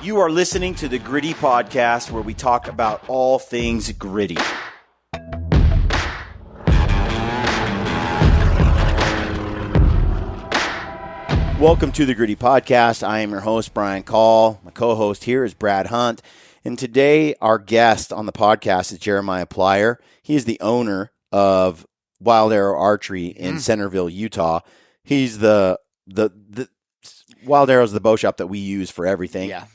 You are listening to the Gritty Podcast, where we talk about all things gritty. Welcome to the Gritty Podcast. I am your host, Brian Call. My co-host here is Brad Hunt. And today, our guest on the podcast is Jeremiah Plyer. He is the owner of Wilde Arrow Archery in Centerville, Utah. He's the Wilde Arrow is the bow shop that we use for everything. Yeah.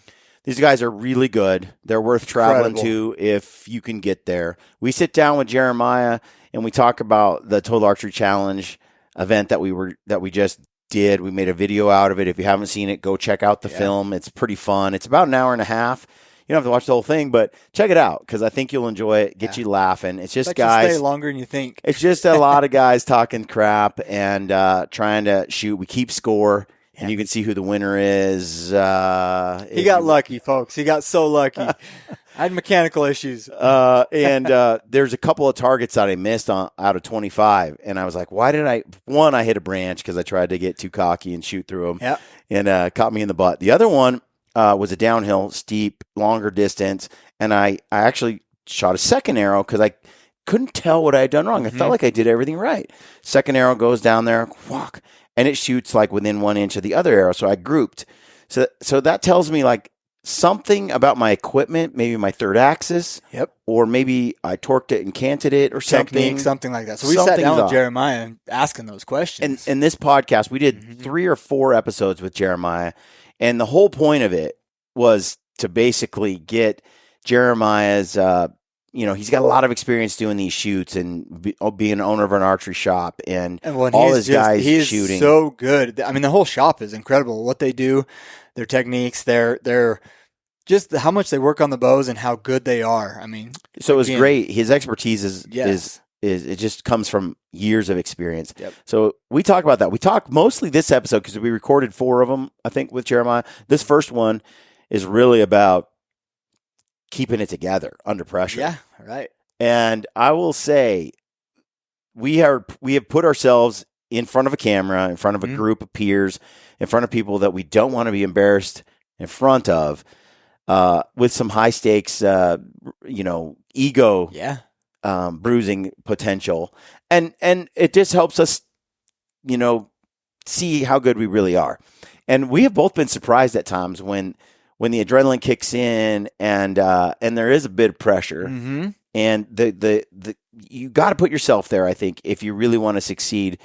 These guys are really good. They're worth traveling to if you can get there. We sit down with Jeremiah and we talk about the Total Archery Challenge event that we just did. We made a video out of it. If you haven't seen it, go check out the film. It's pretty fun. It's about an hour and a half. You don't have to watch the whole thing, but check it out because I think you'll enjoy it. Get you laughing. It's just guys. Stay longer than you think. It's just a lot of guys talking crap and trying to shoot. We keep score. And you can see who the winner is. He got lucky, folks. He got so lucky. I had mechanical issues. And there's a couple of targets that I missed out of 25. And I was like, why did I? One, I hit a branch because I tried to get too cocky and shoot through them. Yep. And caught me in the butt. The other one was a downhill, steep, longer distance. And I actually shot a second arrow because I couldn't tell what I had done wrong. I felt like I did everything right. Second arrow goes down there. Whack. And it shoots like within 1 inch of the other arrow. So I grouped. So that tells me like something about my equipment, maybe my third axis. Yep. Or maybe I torqued it and canted it or Technique, something like that. So we sat down with Jeremiah asking those questions. And in this podcast, we did 3 or 4 episodes with Jeremiah. And the whole point of it was to basically get Jeremiah's he's got a lot of experience doing these shoots and being an owner of an archery shop and all his guys shooting. He's so good. I mean, the whole shop is incredible. What they do, their techniques, their just how much they work on the bows and how good they are. I mean, so it was great. His expertise is it just comes from years of experience. Yep. So we talk about that. We talk mostly this episode because we recorded 4 of them, I think, with Jeremiah. This first one is really about keeping it together under pressure. Yeah, right. And I will say we have put ourselves in front of a camera, in front of a group of peers, in front of people that we don't want to be embarrassed in front of, with some high stakes, ego, bruising potential. And it just helps us, see how good we really are. And we have both been surprised at times when the adrenaline kicks in and there is a bit of pressure and the you got to put yourself there, I think, if you really want to succeed.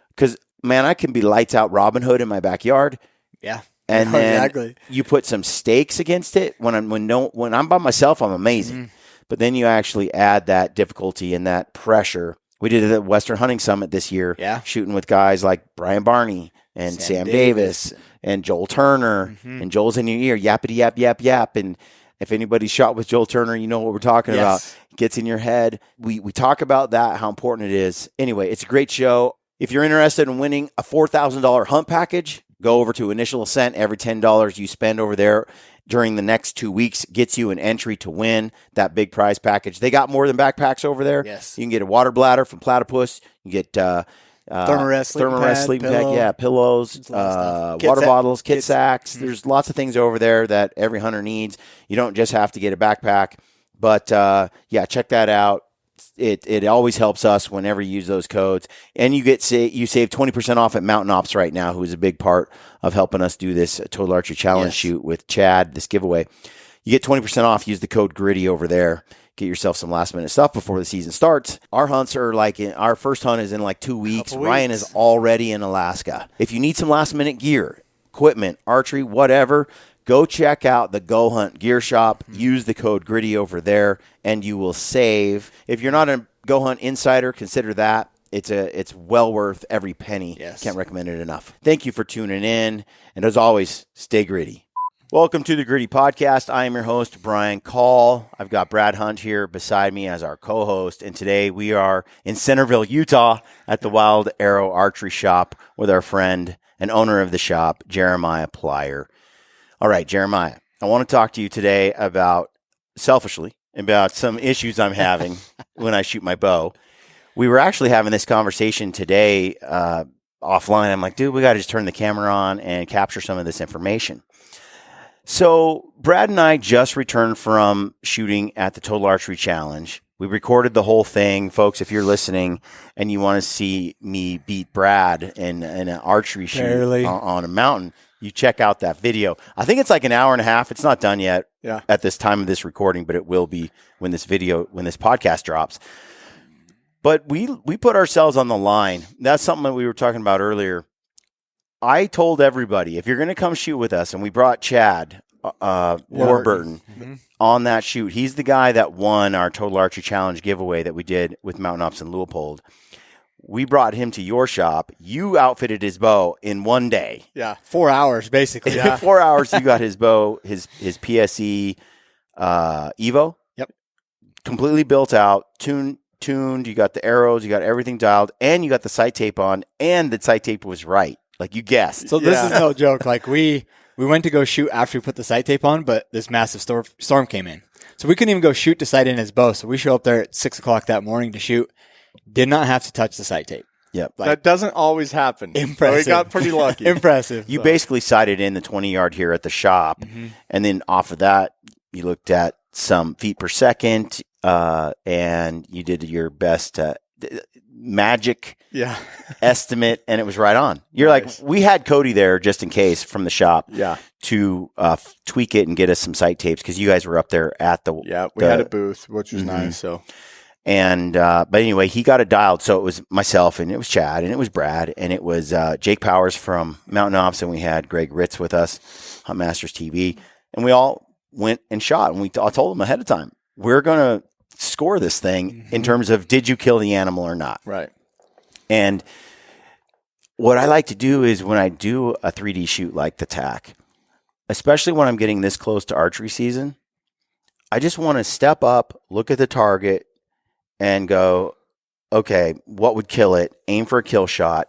Because, man, I can be lights out Robin Hood in my backyard. Yeah. And then you put some stakes against it. When I'm by myself, I'm amazing. But then you actually add that difficulty and that pressure. We did it at Western Hunting Summit this year, shooting with guys like Brian Barney and Sam Davis and Joel Turner, and Joel's in your ear, yappity yap, yap, yap. And if anybody's shot with Joel Turner, you know what we're talking about. It gets in your head. We talk about that, how important it is. Anyway, it's a great show. If you're interested in winning a $4,000 hunt package, go over to Initial Ascent. Every $10 you spend over there during the next 2 weeks gets you an entry to win that big prize package. They got more than backpacks over there. Yes. You can get a water bladder from Platypus. You get Thermarest sleeping bag, pillows, water bottles, kit sacks. There's lots of things over there that every hunter needs. You don't just have to get a backpack, but check that out. It always helps us whenever you use those codes, and you save 20% off at Mountain Ops right now, who is a big part of helping us do this Total Archery Challenge shoot with Chad, this giveaway. You get 20% off. Use the code GRITTY over there. Get yourself some last minute stuff before the season starts. Our hunts are our first hunt is in like 2 weeks. Ryan is already in Alaska. If you need some last minute gear, equipment, archery, whatever, go check out the Go Hunt Gear Shop. Use the code GRITTY over there and you will save. If you're not a Go Hunt insider, consider that. It's well worth every penny. Yes. Can't recommend it enough. Thank you for tuning in. And as always, stay gritty. Welcome to the Gritty Podcast. I am your host, Brian Call. I've got Brad Hunt here beside me as our co-host. And today we are in Centerville, Utah at the Wilde Arrow Archery Shop with our friend and owner of the shop, Jeremiah Plyer. All right, Jeremiah, I want to talk to you today about some issues I'm having when I shoot my bow. We were actually having this conversation today offline. I'm like, dude, we got to just turn the camera on and capture some of this information. So Brad and I just returned from shooting at the Total Archery Challenge. We recorded the whole thing. Folks, if you're listening and you want to see me beat Brad in an archery shoot on a mountain, you check out that video. I think it's like an hour and a half. It's not done yet at this time of this recording, but it will be when this podcast drops. But we put ourselves on the line. That's something that we were talking about earlier. I told everybody, if you're going to come shoot with us, and we brought Chad Warburton on that shoot. He's the guy that won our Total Archery Challenge giveaway that we did with Mountain Ops in Leopold. We brought him to your shop. You outfitted his bow in one day. Yeah, 4 hours basically. Yeah. 4 hours, you got his bow, his PSE Evo. Yep. Completely built out, tuned. You got the arrows, you got everything dialed, and you got the sight tape on, and the sight tape was right. Like you guessed. So this is no joke. Like we went to go shoot after we put the sight tape on, but this massive storm came in. So we couldn't even go shoot to sight in his bow. So we show up there at 6 o'clock that morning to shoot. Did not have to touch the sight tape. Yep. That doesn't always happen. Impressive. So we got pretty lucky. Impressive. You basically sighted in the 20-yard here at the shop, and then off of that, you looked at some feet per second, and you did your best magic estimate, and it was right on. You're nice. Like, we had Cody there just in case from the shop to tweak it and get us some sight tapes because you guys were up there at the we had a booth, which was nice. So, and but anyway, he got it dialed. So it was myself, and it was Chad, and it was Brad, and it was Jake Powers from Mountain Ops, and we had Greg Ritz with us, Hunt Masters TV, and we all went and shot, and I told them ahead of time, we're gonna score this thing in terms of did you kill the animal or not. Right. And what I like to do is when I do a 3D shoot like the TAC, especially when I'm getting this close to archery season, I just want to step up, look at the target, and go, okay, what would kill it? Aim for a kill shot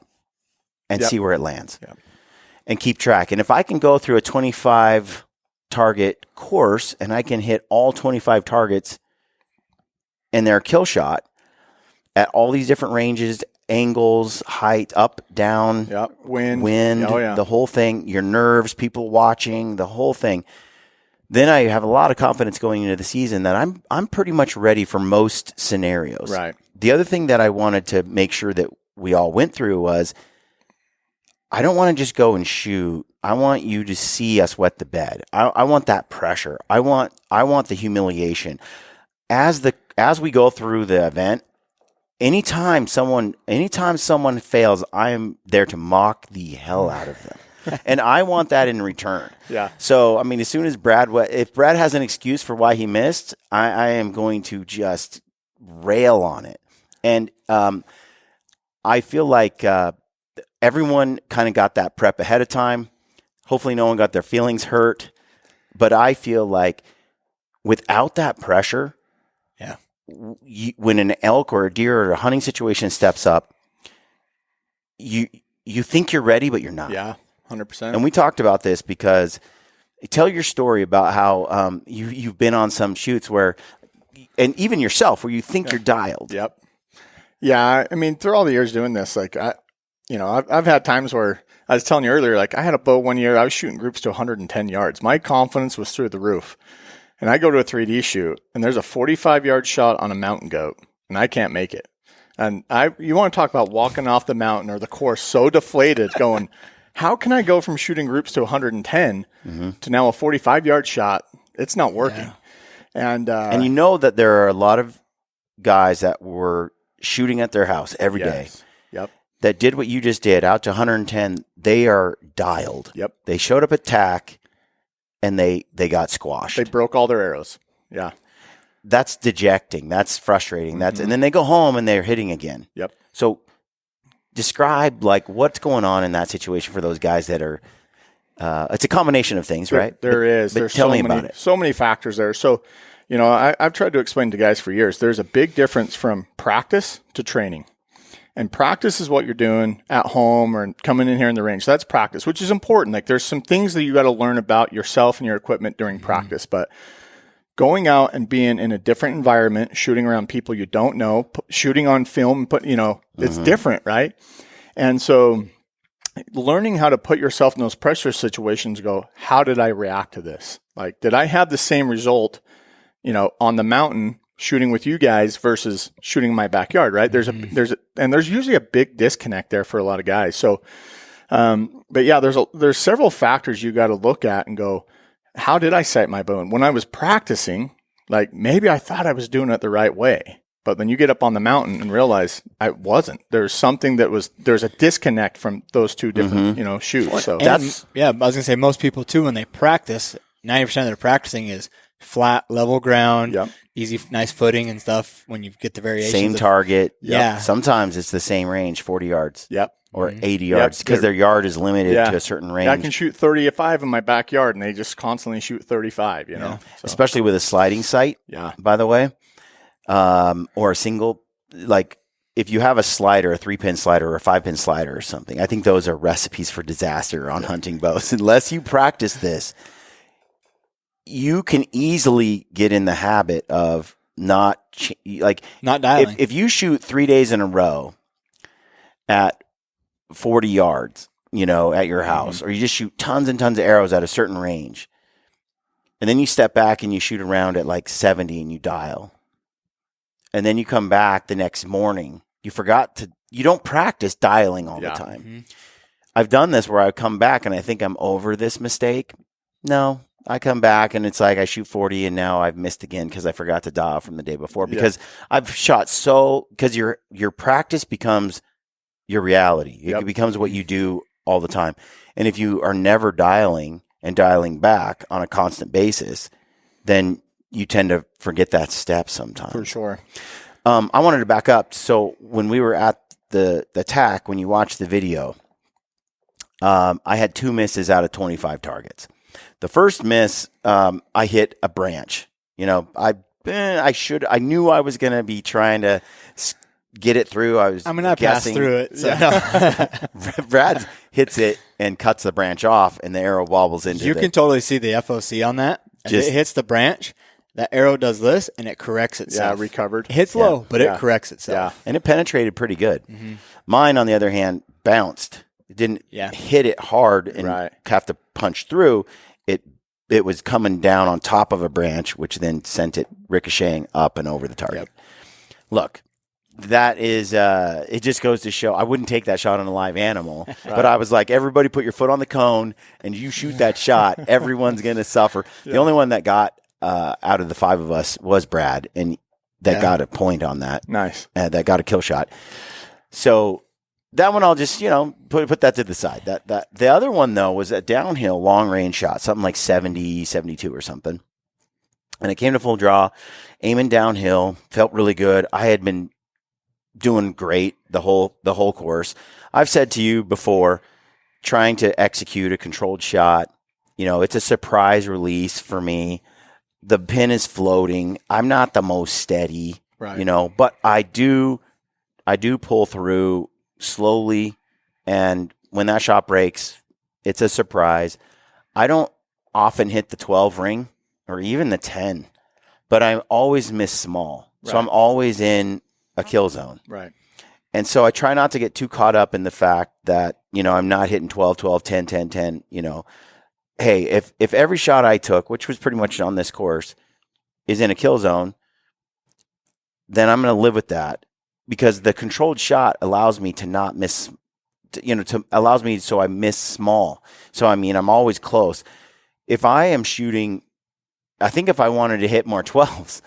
and see where it lands. Yep. And keep track. And if I can go through a 25 target course and I can hit all 25 targets and their kill shot at all these different ranges, angles, height, up, down, wind, the whole thing, your nerves, people watching, the whole thing. Then I have a lot of confidence going into the season that I'm pretty much ready for most scenarios. Right. The other thing that I wanted to make sure that we all went through was I don't want to just go and shoot. I want you to see us wet the bed. I want that pressure. I want the humiliation. As we go through the event, anytime someone fails, I am there to mock the hell out of them. And I want that in return. Yeah. So, I mean, as soon as if Brad has an excuse for why he missed, I am going to just rail on it. And I feel like everyone kind of got that prep ahead of time. Hopefully no one got their feelings hurt. But I feel like without that pressure, when an elk or a deer or a hunting situation steps up, you think you're ready, but you're not. Yeah, 100%. And we talked about this because tell your story about how you've been on some shoots where, and even yourself, where you think you're dialed. Yep. Yeah, I mean, through all the years doing this, like I've had times where I was telling you earlier, like I had a bow one year, I was shooting groups to 110 yards. My confidence was through the roof. And I go to a 3D shoot, and there's a 45-yard shot on a mountain goat, and I can't make it. And you want to talk about walking off the mountain or the course so deflated, going, how can I go from shooting groups to 110 to now a 45-yard shot? It's not working. Yeah. And you know that there are a lot of guys that were shooting at their house every day. Yep. That did what you just did, out to 110. They are dialed. Yep. They showed up at TAC. And they got squashed. They broke all their arrows. Yeah. That's dejecting. That's frustrating. And then they go home and they're hitting again. Yep. So describe like what's going on in that situation for those guys that are it's a combination of things, right? There's tell me about it. So many factors there. So, I've tried to explain to guys for years, there's a big difference from practice to training. And practice is what you're doing at home or coming in here in the range. So that's practice, which is important. Like there's some things that you got to learn about yourself and your equipment during practice. But going out and being in a different environment, shooting around people you don't know, shooting on film, it's different, right? And so learning how to put yourself in those pressure situations, go, how did I react to this? Like, did I have the same result, on the mountain shooting with you guys versus shooting in my backyard, right? There's usually a big disconnect there for a lot of guys. So, but yeah, there's several factors you got to look at and go, how did I sight my bow? And when I was practicing, like maybe I thought I was doing it the right way, but then you get up on the mountain and realize I wasn't. There's a disconnect from those two different, shoots. So I was gonna say most people too, when they practice, 90% of their practicing is flat, level ground, easy, nice footing and stuff. When you get the variations, same target. Yeah. Sometimes it's the same range, 40 yards. Yep. Or 80 yards because their yard is limited to a certain range. I can shoot 30-5 in my backyard, and they just constantly shoot 35. So. Especially with a sliding sight. Yeah. By the way, or a single, like if you have a slider, a 3-pin slider or a 5-pin slider or something, I think those are recipes for disaster on hunting bows. Unless you practice this, you can easily get in the habit of not dialing. If you shoot 3 days in a row at 40 yards, at your house, or you just shoot tons and tons of arrows at a certain range, and then you step back and you shoot around at like 70 and you dial, and then you come back the next morning, you don't practice dialing all the time. Mm-hmm. I've done this where I come back and I think I'm over this mistake. No, I come back and it's like I shoot 40 and now I've missed again because I forgot to dial from the day before, because I've shot because your practice becomes your reality. It becomes what you do all the time. And if you are never dialing and dialing back on a constant basis, then you tend to forget that step sometimes. For sure. I wanted to back up. So when we were at the TAC, when you watch the video, I had 2 misses out of 25 targets. The first miss, I hit a branch. I knew I was going to be trying to get it through. I passed through it. So. Brad hits it and cuts the branch off, and the arrow wobbles into it. You can totally see the FOC on that. As it hits the branch, that arrow does this, and it corrects itself. Yeah, recovered. It hits low, but it corrects itself. Yeah, and it penetrated pretty good. Mm-hmm. Mine, on the other hand, bounced. It didn't hit it hard and have to punch through. It was coming down on top of a branch, which then sent it ricocheting up and over the target. Look, that is, it just goes to show, I wouldn't take that shot on a live animal, but I was like, everybody put your foot on the cone and you shoot that shot, everyone's going to suffer. The only one that got out of the 5 of us was Brad, and that got a point on that. Nice. That got a kill shot. So that one I'll just, put that to the side. That the other one, though, was a downhill long range shot, something like 70, 72 or something. And it came to full draw, aiming downhill, felt really good. I had been doing great the whole course. I've said to you before, trying to execute a controlled shot, it's a surprise release for me. The pin is floating. I'm not the most steady, but I do pull through slowly, and when that shot breaks, it's a surprise. I don't often hit the 12 ring or even the 10, but I always miss small. So I'm always in a kill zone. Right. And so I try not to get too caught up in the fact that, I'm not hitting 12, 12, 10, 10, 10, Hey, if every shot I took, which was pretty much on this course, is in a kill zone, then I'm going to live with that, because the controlled shot allows me to not miss, allows me so I miss small. So, I'm always close. If I am shooting, I think if I wanted to hit more 12s,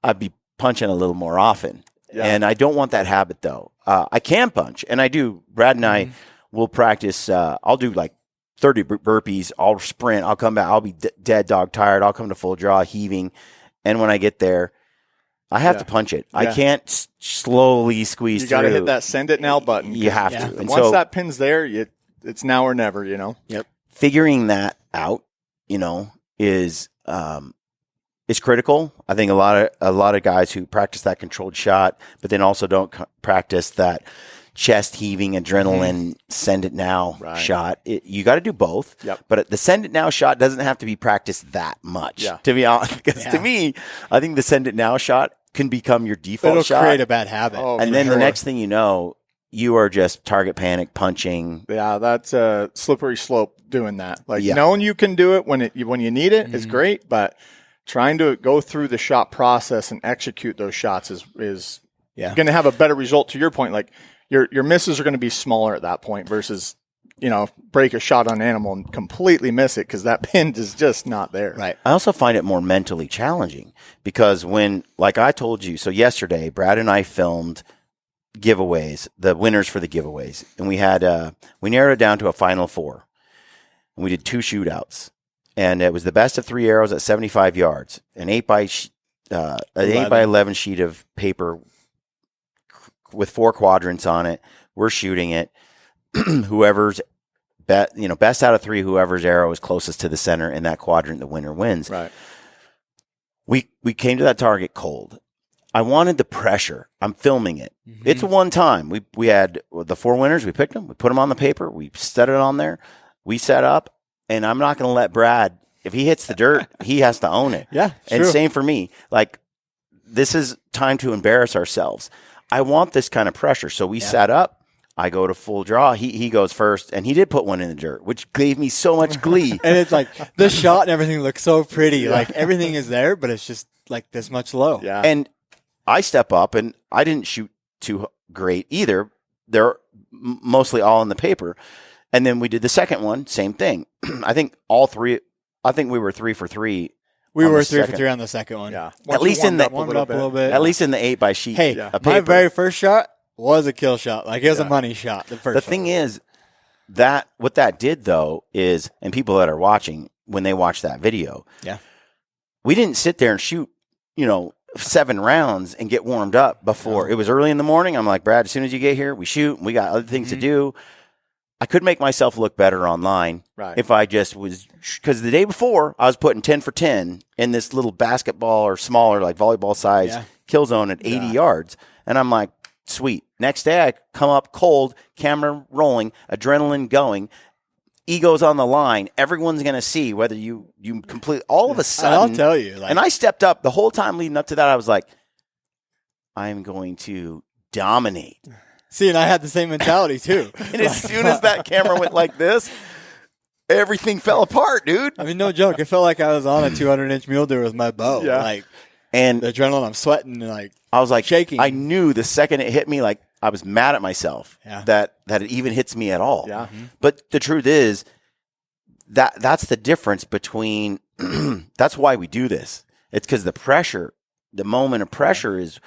I'd be punching a little more often. Yeah. And I don't want that habit, though. I can punch, and I do. Brad and I will practice. I'll do like 30 burpees. I'll sprint. I'll come back. I'll be dead dog tired. I'll come to full draw, heaving. And when I get there, I have to punch it. I can't slowly squeeze through. You got to hit that send it now button. You have to. And once that pin's there, it's now or never, Yep. Figuring that out, is critical. I think a lot of guys who practice that controlled shot, but then also don't practice that chest heaving adrenaline send it now shot. You got to do both. Yep. But the send it now shot doesn't have to be practiced that much. To be honest, because to me, I think the send it now shot can become your default shot. It'll create a bad habit. And then the next thing you know, you are just target panic punching. Yeah, that's a slippery slope doing that. Like knowing you can do it when you need it is great, but trying to go through the shot process and execute those shots is going to have a better result. To your point, like your misses are going to be smaller at that point versus, break a shot on an animal and completely miss it because that pin is just not there. Right. I also find it more mentally challenging because when, like I told you, so yesterday, Brad and I filmed giveaways, the winners for the giveaways. And we had, we narrowed it down to a final 4. And we did 2 shootouts. And it was the best of 3 arrows at 75 yards. An 8 by 11 sheet of paper with 4 quadrants on it. We're shooting it. Whoever's best out of 3, whoever's arrow is closest to the center in that quadrant, the winner wins. Right. We came to that target cold. I wanted the pressure. I'm filming it. Mm-hmm. It's one time. We had the 4 winners. We picked them. We put them on the paper. We set it on there. We set up, and I'm not going to let Brad. If he hits the dirt, he has to own it. Yeah, and same for me. Like, this is time to embarrass ourselves. I want this kind of pressure. So we set up. I go to full draw. He goes first, and he did put one in the dirt, which gave me so much glee. And it's like the shot and everything looks so pretty. Yeah. Like everything is there, but it's just like this much low. Yeah. And I step up, and I didn't shoot too great either. They're mostly all in the paper. And then we did the second one, same thing. I think we were 3 for 3. We were 3 for 3 on the second one. Yeah. At least in the warmed up a little bit. At least in the 8 by sheet. Hey, my very first shot was a kill shot. Like, it was a money shot. The thing is that what that did though is, and people that are watching, when they watch that video, we didn't sit there and shoot, 7 rounds and get warmed up before. It was early in the morning. I'm like, Brad, as soon as you get here, we shoot. We got other things to do. I could make myself look better online if I just was, because the day before I was putting 10 for 10 in this little basketball or smaller, like volleyball size kill zone at 80 yards. And I'm like, sweet. Next day I come up cold, camera rolling, adrenaline going, ego's on the line. Everyone's going to see whether you complete all of a sudden. I'll tell you. And I stepped up the whole time leading up to that. I was like, I'm going to dominate. See, and I had the same mentality too. And as soon as that camera went like this, everything fell apart, dude. I mean, no joke. It felt like I was on a 200-inch mule deer with my bow. Yeah. Like, and the adrenaline, I'm sweating, and like I was like shaking. I knew the second it hit me, like I was mad at myself that it even hits me at all. Yeah. But the truth is that's the difference between. That's why we do this. It's because the moment of pressure is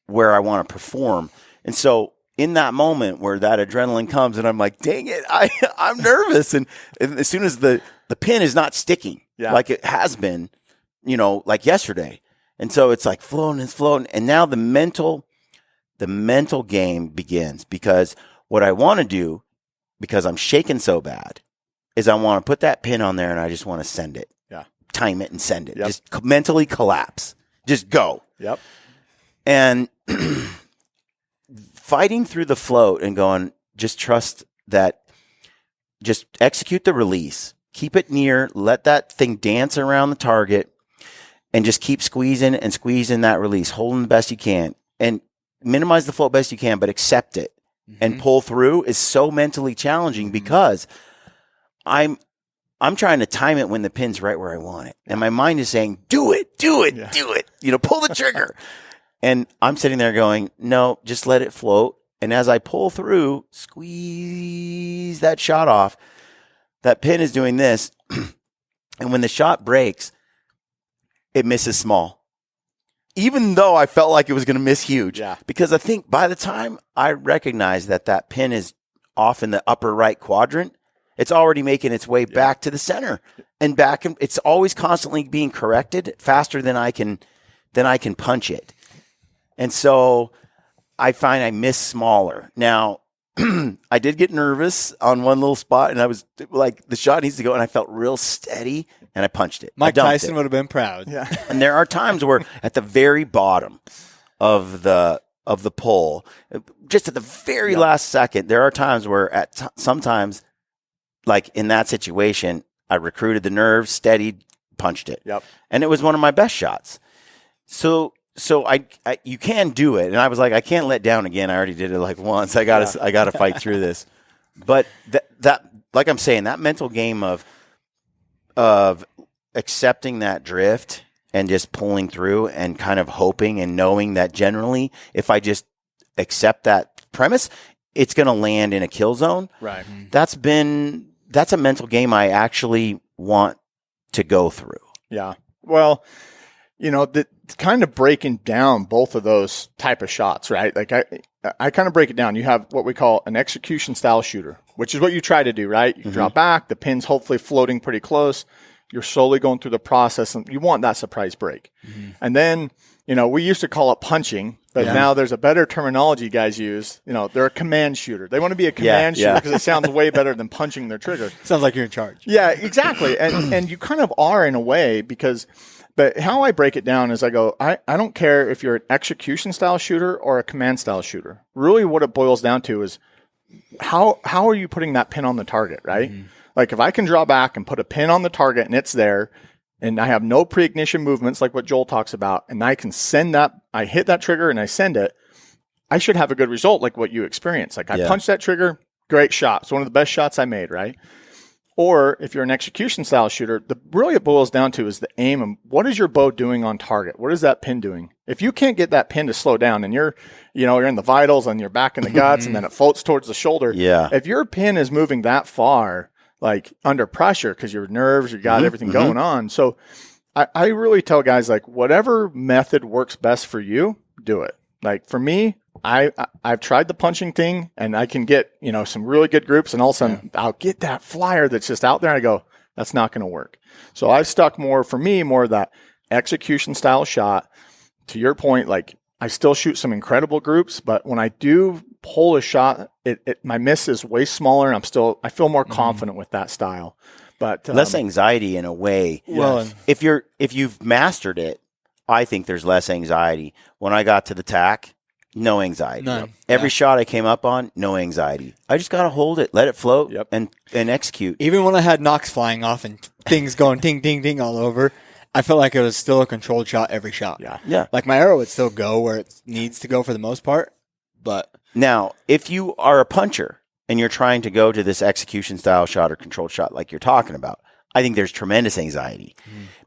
where I want to perform, and so. In that moment where that adrenaline comes and I'm like, dang it, I'm nervous. And as soon as the pin is not sticking like it has been, like yesterday. And so it's like floating. And now the mental game begins, because what I want to do, because I'm shaking so bad, is I want to put that pin on there and I just want to send it. Yeah. Time it and send it. Just mentally collapse. Just go. Yep. And fighting through the float and going, just trust that, just execute the release, keep it near, let that thing dance around the target, and just keep squeezing that release, holding the best you can, and minimize the float best you can, but accept it and pull through is so mentally challenging because I'm trying to time it when the pin's right where I want it. And my mind is saying, do it, do it. Pull the trigger. And I'm sitting there going, no, just let it float. And as I pull through, squeeze that shot off, that pin is doing this. And when the shot breaks, it misses small. Even though I felt like it was going to miss huge. Yeah. Because I think by the time I recognize that pin is off in the upper right quadrant, it's already making its way back to the center and back. It's always constantly being corrected faster than I can punch it. And so I find I miss smaller. Now, I did get nervous on one little spot, and I was like, the shot needs to go, and I felt real steady, and I punched it. Mike Tyson would have been proud. Yeah. And there are times where at the very bottom of the pull, just at the very last second, there are times where sometimes, like in that situation, I recruited the nerves, steadied, punched it. Yep. And it was one of my best shots. So So you can do it, and I was like, I can't let down again. I already did it like once. I gotta fight through this. But that like I'm saying, that mental game of accepting that drift and just pulling through and kind of hoping and knowing that generally, if I just accept that premise, it's going to land in a kill zone. Right. That's a mental game I actually want to go through. Yeah. Well, kind of breaking down both of those type of shots, right? Like I kind of break it down. You have what we call an execution style shooter, which is what you try to do, right? You drop back, the pin's hopefully floating pretty close. You're slowly going through the process, and you want that surprise break. And then, we used to call it punching, but now there's a better terminology guys use. They're a command shooter. They want to be a command shooter because it sounds way better than punching their trigger. Sounds like you're in charge. Yeah, exactly. And you kind of are in a way but how I break it down is I go, I don't care if you're an execution style shooter or a command style shooter. Really what it boils down to is how are you putting that pin on the target, right? Like if I can draw back and put a pin on the target and it's there and I have no pre-ignition movements like what Joel talks about, and I can send that, I hit that trigger and I send it, I should have a good result like what you experienced. Like I punched that trigger, great shot. It's one of the best shots I made, right? Or if you're an execution style shooter, really it boils down to is the aim and what is your bow doing on target? What is that pin doing? If you can't get that pin to slow down and you're in the vitals and you're back in the guts and then it floats towards the shoulder. Yeah. If your pin is moving that far, like under pressure because your nerves, you got everything going on. So I really tell guys like whatever method works best for you, do it. Like for me, I've tried the punching thing and I can get, some really good groups and all of a sudden I'll get that flyer that's just out there and I go, that's not going to work. So I've stuck more of that execution style shot. To your point, like I still shoot some incredible groups, but when I do pull a shot, my miss is way smaller and I feel more confident with that style. But less anxiety in a way. Well, if you've mastered it, I think there's less anxiety. When I got to the tack, no anxiety. None. Every shot I came up on, no anxiety. I just got to hold it, let it float, and execute. Even when I had knocks flying off and things going ding, ding, ding all over, I felt like it was still a controlled shot every shot. Yeah. Like my arrow would still go where it needs to go for the most part. But now, if you are a puncher and you're trying to go to this execution style shot or controlled shot like you're talking about, I think there's tremendous anxiety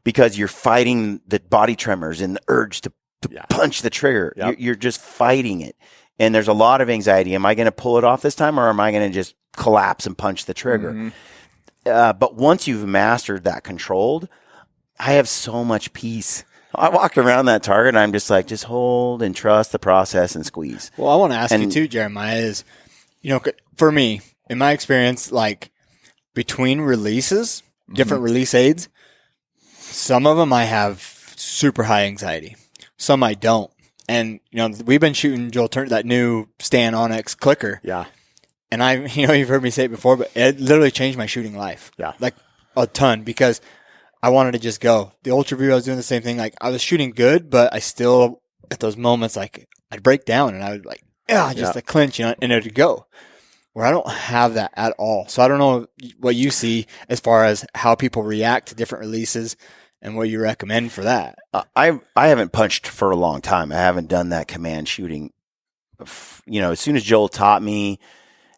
because you're fighting the body tremors and the urge to punch the trigger. You're just fighting it. And there's a lot of anxiety. Am I going to pull it off this time or am I going to just collapse and punch the trigger? But once you've mastered that controlled, I have so much peace. I walk around that target and I'm just like, just hold and trust the process and squeeze. Well, I want to ask you too, Jeremiah, is, for me, in my experience, like between releases, different release aids, some of them I have super high anxiety. Some I don't. And, we've been shooting Joel Turner, that new Stan Onyx clicker. Yeah. And you've heard me say it before, but it literally changed my shooting life. Yeah. Like a ton because I wanted to just go. The Ultra View, I was doing the same thing. Like I was shooting good, but I still, at those moments, like I'd break down and I would like, like clinch, and it'd go. Where I don't have that at all. So I don't know what you see as far as how people react to different releases and what you recommend for that. I haven't punched for a long time. I haven't done that command shooting. As soon as Joel taught me,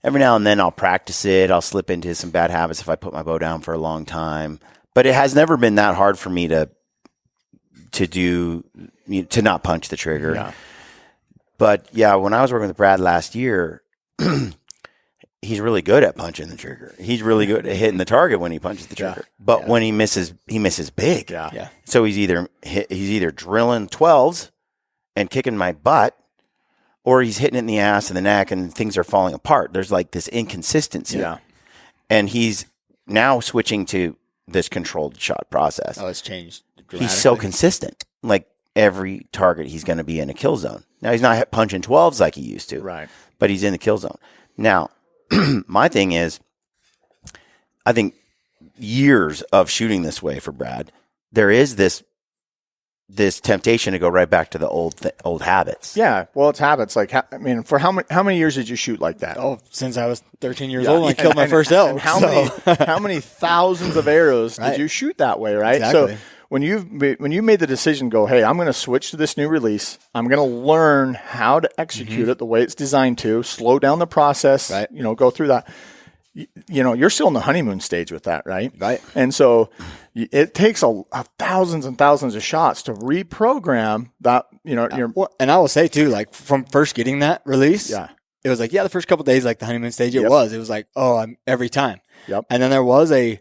every now and then I'll practice it. I'll slip into some bad habits if I put my bow down for a long time. But it has never been that hard for me to not punch the trigger. Yeah. But when I was working with Brad last year, he's really good at punching the trigger. He's really good at hitting the target when he punches the trigger. But when he misses big. Yeah. So he's either drilling 12s and kicking my butt, or he's hitting it in the ass and the neck and things are falling apart. There's like this inconsistency. Yeah. And he's now switching to this controlled shot process. Oh, it's changed dramatically. He's so consistent. Like every target, he's going to be in a kill zone. Now, he's not punching 12s like he used to. Right. But he's in the kill zone. Now, my thing is, I think years of shooting this way for Brad, there is this temptation to go right back to the old habits. Yeah, well, it's habits. Like, for how many years did you shoot like that? Oh, since I was 13 years old, and I killed my first elk. And how many thousands of arrows did you shoot that way? Right. Exactly. So when you made the decision, go, hey, I'm going to switch to this new release. I'm going to learn how to execute it the way it's designed to, slow down the process, right. Go through that. You're still in the honeymoon stage with that, right? Right. And so it takes thousands and thousands of shots to reprogram that, and I will say too, like from first getting that release, it was like, the first couple of days, like the honeymoon stage, it was like, I'm every time. Yep. And then there was a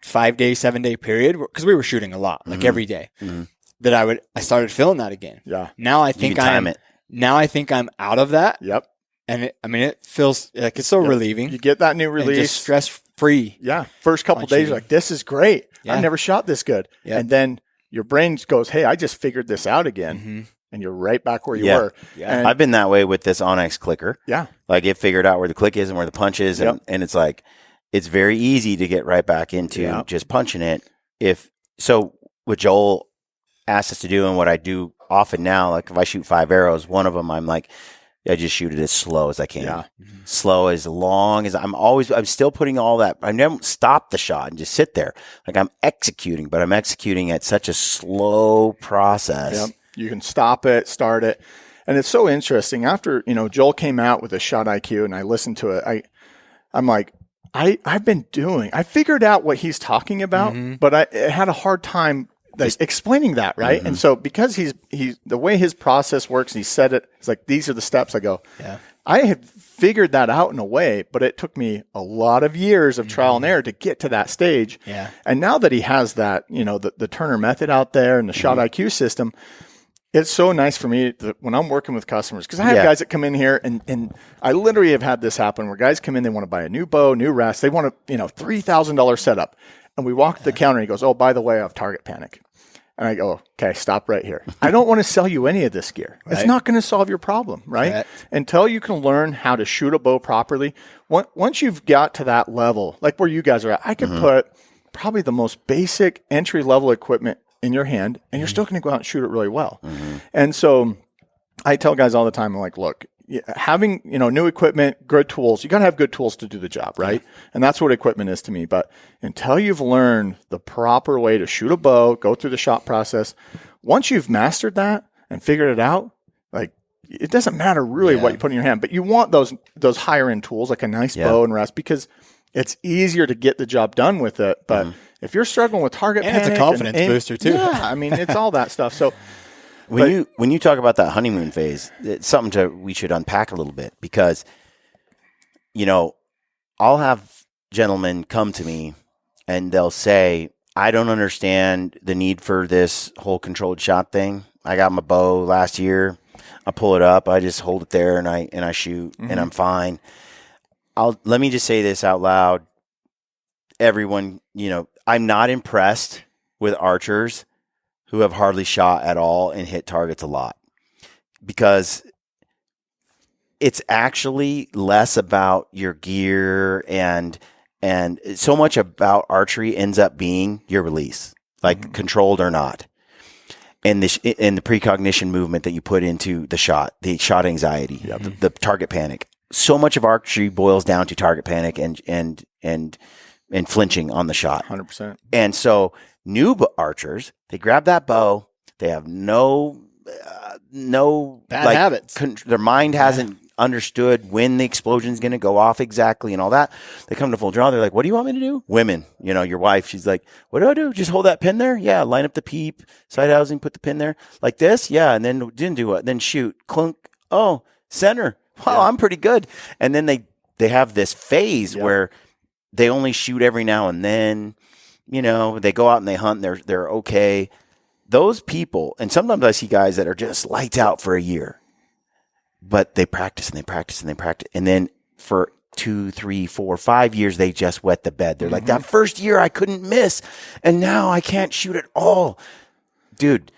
5-day, 7-day period because we were shooting a lot, like every day, that I started feeling that again. Yeah. Now I think I'm out of that. Yep. And it feels like it's so relieving. You get that new release. Just stress free. Yeah. First couple of days, you're like, this is great. I've never shot this good. Yep. And then your brain goes, hey, I just figured this out again. And you're right back where you were. Yeah. And I've been that way with this Onyx clicker. Yeah. Like it figured out where the click is and where the punch is. And it's like, it's very easy to get right back into just punching it. What Joel asked us to do and what I do often now, like if I shoot 5 arrows, one of them, I'm like, I just shoot it as slow as I can. Yeah. Slow as long as I'm still putting all that. I never stop the shot and just sit there. Like I'm executing, but I'm executing at such a slow process. Yep. You can stop it, start it. And it's so interesting. After, Joel came out with a shot IQ and I listened to it, I'm like, I figured out what he's talking about, but I had a hard time explaining that, right? And so because he's the way his process works, he said it, it's like, these are the steps. I go, I had figured that out in a way, but it took me a lot of years of trial and error to get to that stage. Yeah. And now that he has that, the Turner method out there and the shot IQ system, it's so nice for me that when I'm working with customers, because I have guys that come in here and I literally have had this happen where guys come in, they want to buy a new bow, new rest, they want a $3,000 setup. And we walk to the counter and he goes, oh, by the way, I have target panic. And I go, okay, stop right here. I don't want to sell you any of this gear. Right. It's not going to solve your problem, right? Until you can learn how to shoot a bow properly. Once you've got to that level, like where you guys are at, I could put probably the most basic entry-level equipment in your hand, and you're still going to go out and shoot it really well. And so I tell guys all the time, I'm like, look, having new equipment, good tools, you got to have good tools to do the job, right? And that's what equipment is to me. But until you've learned the proper way to shoot a bow, go through the shot process, once you've mastered that and figured it out, like it doesn't matter really what you put in your hand, but you want those higher end tools like a nice bow and rest because it's easier to get the job done with it. But if you're struggling with target panic, it's a confidence booster too. Yeah, I mean it's all that stuff. So. When you talk about that honeymoon phase, it's something we should unpack a little bit because, I'll have gentlemen come to me and they'll say, I don't understand the need for this whole controlled shot thing. I got my bow last year. I pull it up. I just hold it there and I shoot and I'm fine. Let me just say this out loud. Everyone, I'm not impressed with archers who have hardly shot at all and hit targets a lot because it's actually less about your gear and so much about archery ends up being your release, like controlled or not. And the precognition movement that you put into the shot anxiety, the target panic. So much of archery boils down to target panic and flinching on the shot. 100%. And so new archers, they grab that bow. They have no bad habits. Their mind hasn't understood when the explosion is going to go off exactly and all that. They come to full draw. They're like, what do you want me to do? Women, your wife, she's like, what do I do? Just hold that pin there? Yeah. Line up the peep, side housing, put the pin there like this. Yeah. And then didn't do it. Then shoot, clunk. Oh, center. Wow, I'm pretty good. And then they have this phase where they only shoot every now and then. They go out and they hunt. They're okay. Those people, and sometimes I see guys that are just lights out for a year, but they practice and they practice and they practice, and then for 2, 3, 4, 5 years they just wet the bed. They're like, that first year I couldn't miss, and now I can't shoot at all, dude.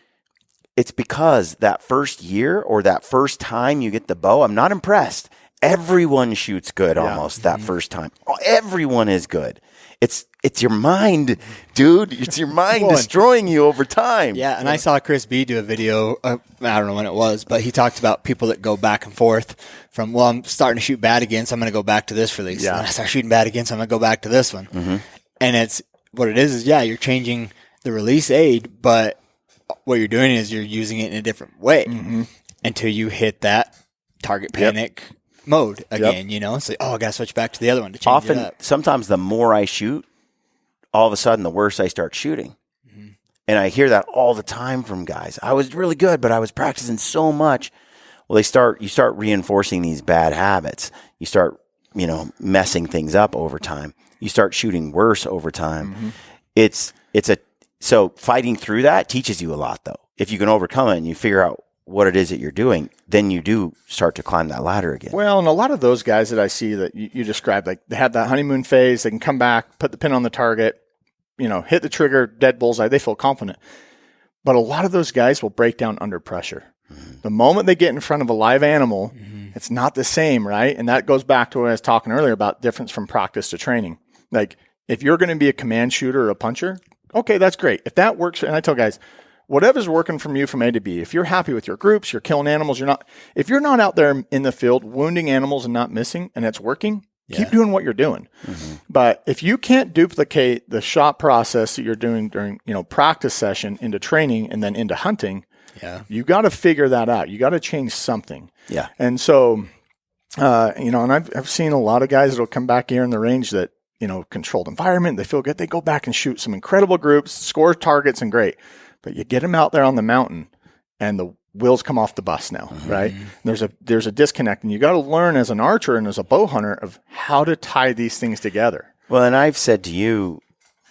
It's because that first year or that first time you get the bow, I'm not impressed. Everyone shoots good almost that first time. Everyone is good. It's your mind, dude. It's your mind destroying you over time. Yeah, and I saw Chris B do a video, I don't know when it was, but he talked about people that go back and forth from, I'm starting to shoot bad again, so I'm going to go back to this release. Yeah. And I start shooting bad again, so I'm going to go back to this one. And it's what it is, you're changing. the release aid, but what you're doing is you're using it in a different way until you hit that target panic mode again, you know? So, I got to switch back to the other one to change it up. Sometimes the more I shoot, all of a sudden the worse I start shooting. And I hear that all the time from guys. I was really good, but I was practicing so much. Well, you start reinforcing these bad habits. You start, messing things up over time. You start shooting worse over time. So fighting through that teaches you a lot, though. If you can overcome it and you figure out what it is that you're doing, then you do start to climb that ladder again. Well, and a lot of those guys that I see that you described, like they have that honeymoon phase, they can come back, put the pin on the target, hit the trigger, dead bullseye, they feel confident. But a lot of those guys will break down under pressure. The moment they get in front of a live animal, it's not the same, right? And that goes back to what I was talking earlier about difference from practice to training. Like if you're going to be a command shooter or a puncher, okay, that's great. If that works, and I tell guys, whatever's working from you from A to B, if you're happy with your groups, you're killing animals, if you're not out there in the field wounding animals and not missing and it's working, keep doing what you're doing. But if you can't duplicate the shot process that you're doing during, practice session into training and then into hunting, you got to figure that out. You got to change something. Yeah. And so, and I've seen a lot of guys that'll come back here in the range that, controlled environment, they feel good. They go back and shoot some incredible groups, score targets and great. But you get them out there on the mountain and the wheels come off the bus now, right? There's a disconnect, and you got to learn as an archer and as a bow hunter of how to tie these things together. Well, and I've said to you,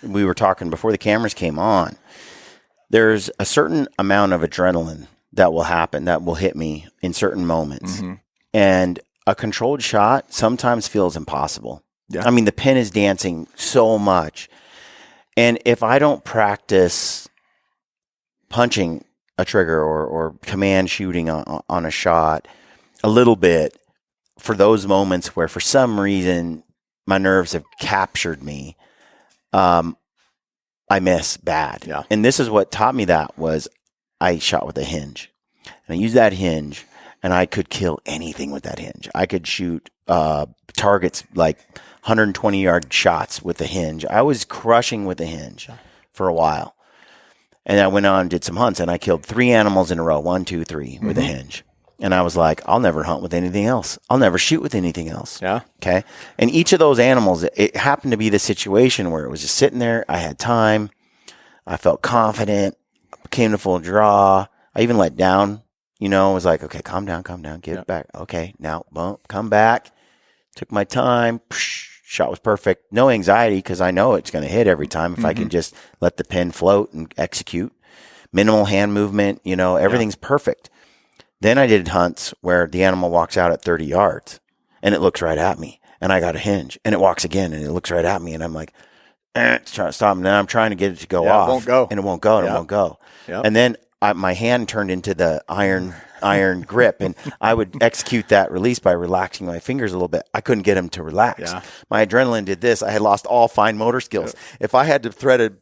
we were talking before the cameras came on, there's a certain amount of adrenaline that will happen, that will hit me in certain moments. And a controlled shot sometimes feels impossible. Yeah. I mean, the pin is dancing so much. And if I don't practice punching a trigger or command shooting on a shot a little bit for those moments where for some reason my nerves have captured me, I miss bad. Yeah. And this is what taught me that was I shot with a hinge. And I used that hinge and I could kill anything with that hinge. I could shoot targets like 120-yard shots with the hinge. I was crushing with the hinge for a while. And I went on and did some hunts, and I killed 3 animals in a row, 1, 2, 3, with a hinge. And I was like, I'll never hunt with anything else. I'll never shoot with anything else. Yeah. Okay. And each of those animals, it happened to be the situation where it was just sitting there. I had time. I felt confident. Came to full draw. I even let down, was like, okay, calm down, get it back. Okay, now, boom, come back. Took my time. Shot was perfect. No anxiety because I know it's going to hit every time if I can just let the pin float and execute. Minimal hand movement, everything's perfect. Then I did hunts where the animal walks out at 30 yards and it looks right at me and I got a hinge and it walks again and it looks right at me and I'm like, trying to stop. And then I'm trying to get it to go off. It won't go. And it won't go and it won't go. Yep. And then my hand turned into the iron grip, and I would execute that release by relaxing my fingers a little bit. I couldn't get them to relax. Yeah. My adrenaline did this. I had lost all fine motor skills. If I had to thread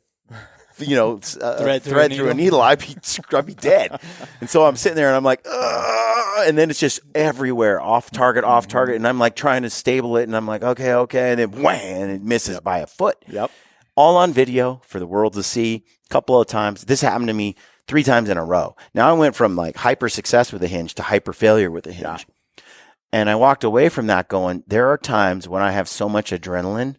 through a needle, I'd be dead. And so I'm sitting there and I'm like, ugh, and then it's just everywhere, off target, and I'm like trying to stable it, and I'm like, okay, and then wham, and it misses by a foot. Yep. All on video for the world to see. A couple of times. This happened to me 3 times in a row. Now I went from like hyper success with a hinge to hyper failure with a hinge. Yeah. And I walked away from that going, there are times when I have so much adrenaline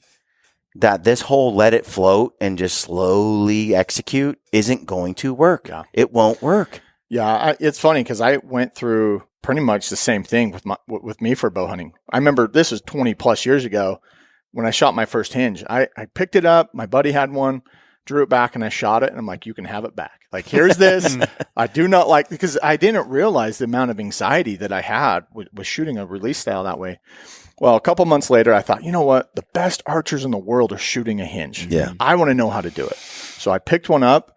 that this whole let it float and just slowly execute isn't going to work. Yeah. It won't work. Yeah. It's funny because I went through pretty much the same thing with me for bow hunting. I remember this is 20 plus years ago when I shot my first hinge. I picked it up. My buddy had one. Drew it back and I shot it and I'm like, you can have it back. Like, here's this. I do not like, because I didn't realize the amount of anxiety that I had with shooting a release style that way. Well, a couple months later, I thought, you know what? The best archers in the world are shooting a hinge. Yeah. I want to know how to do it. So I picked one up,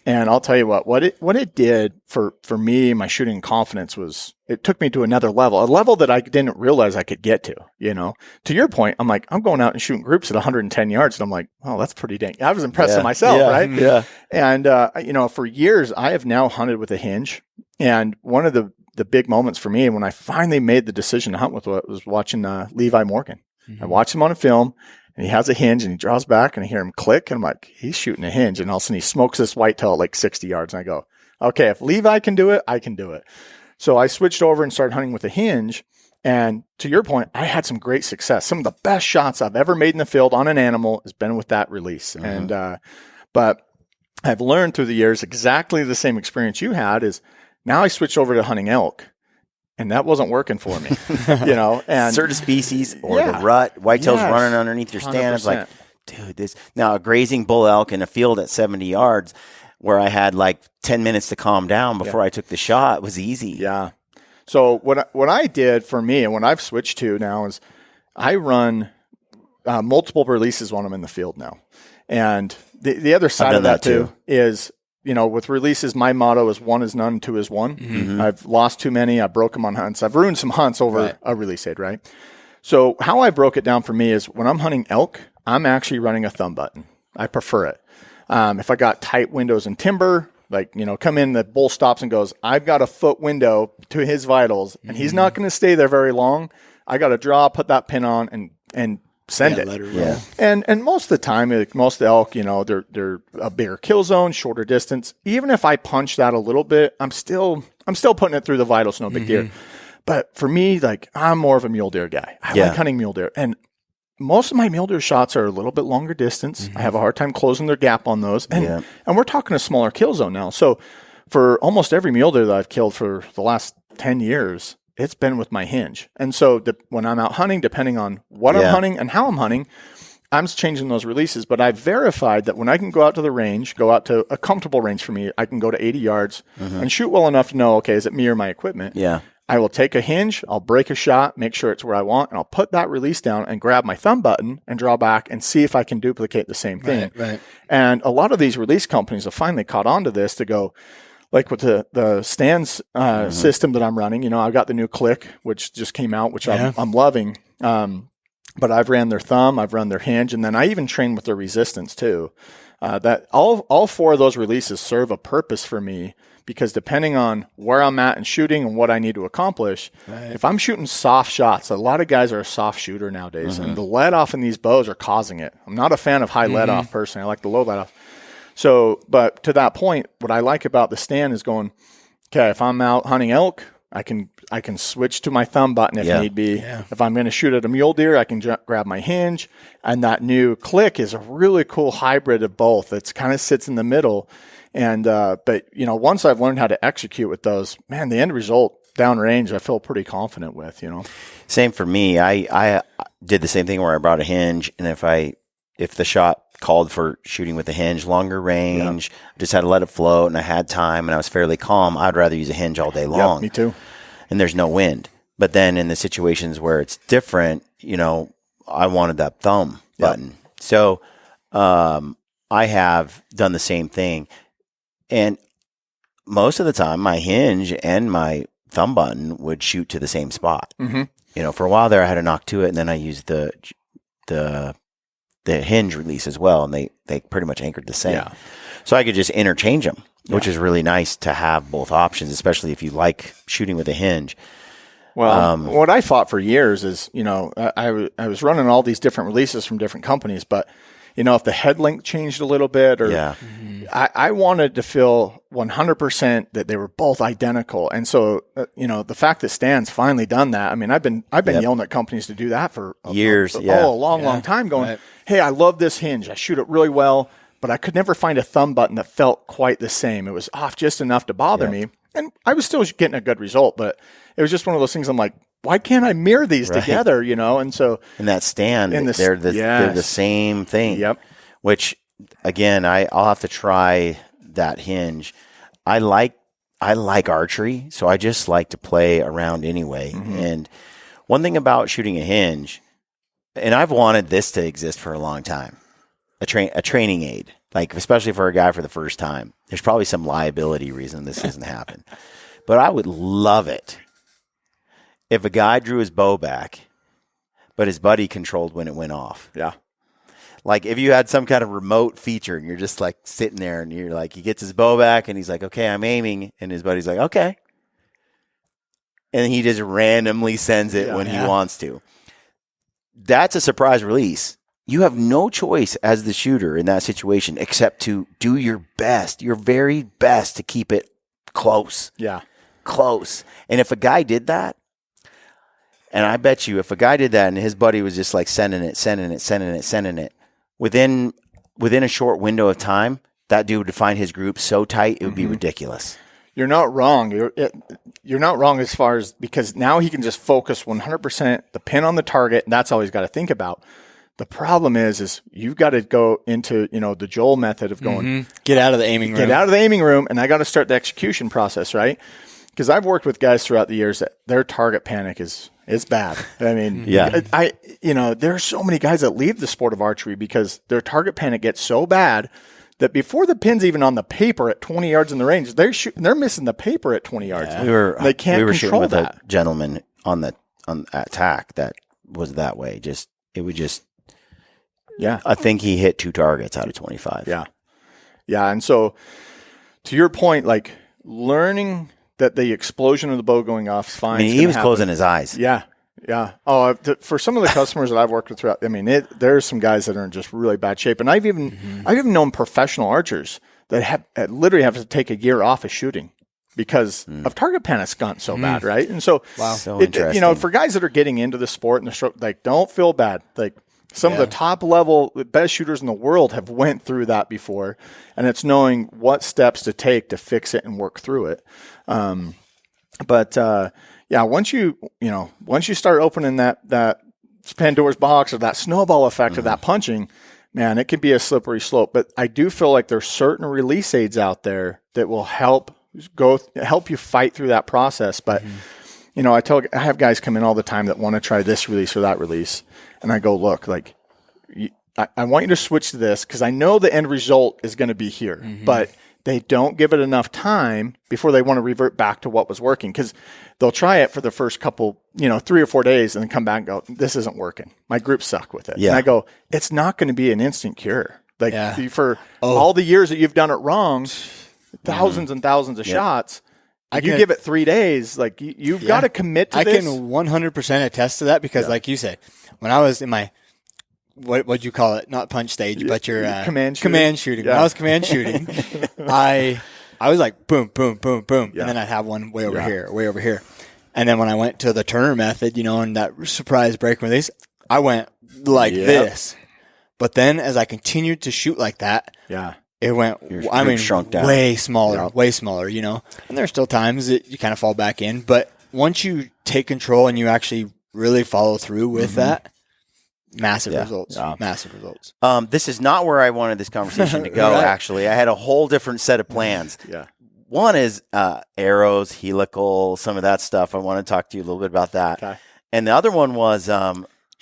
and I'll tell you what it did for me, my shooting confidence was, it took me to another level, a level that I didn't realize I could get to, To your point, I'm like, I'm going out and shooting groups at 110 yards. And I'm like, oh, that's pretty dang. I was impressed with myself, right? Yeah. And, for years, I have now hunted with a hinge. And one of the big moments for me when I finally made the decision to hunt with it was watching Levi Morgan. I watched him on a film. and he has a hinge and he draws back and I hear him click and I'm like, he's shooting a hinge. And all of a sudden he smokes this whitetail at like 60 yards. And I go, okay, if Levi can do it, I can do it. So I switched over and started hunting with a hinge. And to your point, I had some great success. Some of the best shots I've ever made in the field on an animal has been with that release. And, but I've learned through the years exactly the same experience you had is now I switched over to hunting elk. And that wasn't working for me, and certain species or the rut, whitetails running underneath your stand. It's like, dude, now a grazing bull elk in a field at 70 yards where I had like 10 minutes to calm down before I took the shot was easy. Yeah. So what I did for me and what I've switched to now is I run multiple releases when I'm in the field now. And the other side of that too is, with releases, my motto is 1 is none, 2 is 1. Mm-hmm. I've lost too many. I broke them on hunts. I've ruined some hunts over a release aid, right? So how I broke it down for me is when I'm hunting elk, I'm actually running a thumb button. I prefer it. If I got tight windows in timber, like, come in, the bull stops and goes, I've got a foot window to his vitals, and he's not going to stay there very long. I got to draw, put that pin on, and send it. Let it roll. And most of the time, most of the elk, they're a bigger kill zone, shorter distance. Even if I punch that a little bit, I'm still putting it through the vitals, no big deal. But for me, like, I'm more of a mule deer guy. I like hunting mule deer. And most of my mule deer shots are a little bit longer distance. I have a hard time closing their gap on those. And we're talking a smaller kill zone now. So for almost every mule deer that I've killed for the last 10 years, it's been with my hinge. And so when I'm out hunting, depending on what I'm hunting and how I'm hunting, I'm changing those releases. But I've verified that when I can go out to the range, go out to a comfortable range for me, I can go to 80 yards and shoot well enough to know, okay, is it me or my equipment? Yeah. I will take a hinge, I'll break a shot, make sure it's where I want, and I'll put that release down and grab my thumb button and draw back and see if I can duplicate the same thing. Right. And a lot of these release companies have finally caught on to this to go, like with the stands system that I'm running, I've got the new click, which just came out, which I'm loving. But I've ran their thumb, I've run their hinge, and then I even train with their resistance too. That all 4 of those releases serve a purpose for me because depending on where I'm at and shooting and what I need to accomplish, if I'm shooting soft shots, a lot of guys are a soft shooter nowadays, and the let off in these bows are causing it. I'm not a fan of high let off personally. I like the low let off. So, but to that point, what I like about the stand is going, okay, if I'm out hunting elk, I can switch to my thumb button if need be. Yeah. If I'm going to shoot at a mule deer, I can grab my hinge. And that new click is a really cool hybrid of both. It kind of sits in the middle. And, but once I've learned how to execute with those, man, the end result downrange, I feel pretty confident with, Same for me. I did the same thing where I brought a hinge, and if the shot called for shooting with a hinge, longer range, just had to let it float, and I had time, and I was fairly calm, I'd rather use a hinge all day long. Me too. And there's no wind. But then in the situations where it's different, I wanted that thumb button. So I have done the same thing. And most of the time, my hinge and my thumb button would shoot to the same spot. For a while there, I had to knock to it, and then I used the hinge release as well, and they pretty much anchored the same. So I could just interchange them, which is really nice to have both options, especially if you like shooting with a hinge. Well, what I thought for years is, I was running all these different releases from different companies, but if the head length changed a little bit, or I wanted to feel 100% that they were both identical. And so, the fact that Stan's finally done that, I mean, I've been yelling at companies to do that for years, a long time going, hey, I love this hinge. I shoot it really well, but I could never find a thumb button that felt quite the same. It was off just enough to bother me. And I was still getting a good result, but it was just one of those things I'm like, why can't I mirror these together, And so in that stand, they're the same thing. Yep. Which again, I'll have to try that hinge. I like archery, so I just like to play around anyway. And one thing about shooting a hinge, and I've wanted this to exist for a long time, a training aid, like especially for a guy for the first time. There's probably some liability reason this doesn't happen, but I would love it if a guy drew his bow back, but his buddy controlled when it went off. Yeah. Like if you had some kind of remote feature and you're just like sitting there and you're like, he gets his bow back and he's like, okay, I'm aiming. And his buddy's like, okay. And he just randomly sends it when he wants to. That's a surprise release. you have no choice as the shooter in that situation except to do your best, your very best to keep it close. Yeah. Close. And if a guy did that, and I bet you if a guy did that and his buddy was just like sending it, within a short window of time, that dude would find his group so tight, it would be ridiculous. You're not wrong. You're not wrong as far as, because now he can just focus 100% the pin on the target, and that's all he's got to think about. The problem is you've got to go into, the Joel method of going, get out of the aiming room. Get out of the aiming room, and I got to start the execution process, right? Because I've worked with guys throughout the years that their target panic is bad. I mean, there are so many guys that leave the sport of archery because their target panic gets so bad that before the pin's even on the paper at 20 yards in the range, they're missing the paper at 20 yards. Yeah. They can't we were control shooting with that. a gentleman on attack that was that way. I think he hit 2 targets out of 25. Yeah. Yeah. And so to your point, like learning that the explosion of the bow going off is fine. I mean, he was closing his eyes. Yeah. Yeah. Oh, for some of the customers that I've worked with throughout, there's some guys that are in just really bad shape. And I've even known professional archers that literally have to take a year off of shooting because of target panic's gone so bad. Right. And so, So interesting. For guys that are getting into the sport and the stroke, like don't feel bad. Like some of the top level best shooters in the world have went through that before, and it's knowing what steps to take to fix it and work through it. Once you start opening that Pandora's box or that snowball effect of that punching, man, it can be a slippery slope. But I do feel like there's certain release aids out there that will help you fight through that process. But I have guys come in all the time that want to try this release or that release, and I go, look, like I want you to switch to this because I know the end result is going to be here, but they don't give it enough time before they want to revert back to what was working, because they'll try it for the first couple, 3 or 4 days and then come back and go, this isn't working. My group suck with it. Yeah. And I go, it's not going to be an instant cure. For all the years that you've done it wrong, thousands and thousands of shots, give it 3 days, like you've got to commit to this. I can 100% attest to that because like you said, when I was in my, what'd you call it? Not punch stage, but your command shooting. Yeah. When I was command shooting, I was like boom, boom, boom, boom, and then I'd have one way over here. And then when I went to the Turner method, and that surprise break release, I went like this. But then as I continued to shoot like that, it went. Shrunk down. way smaller. And there's still times that you kind of fall back in, but once you take control and you actually really follow through with that. Massive results. This is not where I wanted this conversation to go, actually. I had a whole different set of plans. Yeah. One is arrows, helical, some of that stuff. I want to talk to you a little bit about that. Okay. And the other one was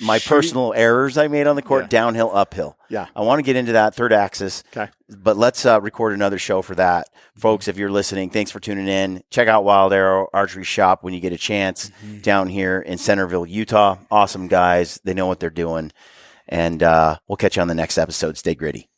my personal errors I made on the court, downhill, uphill. Yeah. I want to get into that third axis. Okay. But let's record another show for that. Folks, if you're listening, thanks for tuning in. Check out Wilde Arrow Archery Shop when you get a chance down here in Centerville, Utah. Awesome guys. They know what they're doing. And we'll catch you on the next episode. Stay gritty.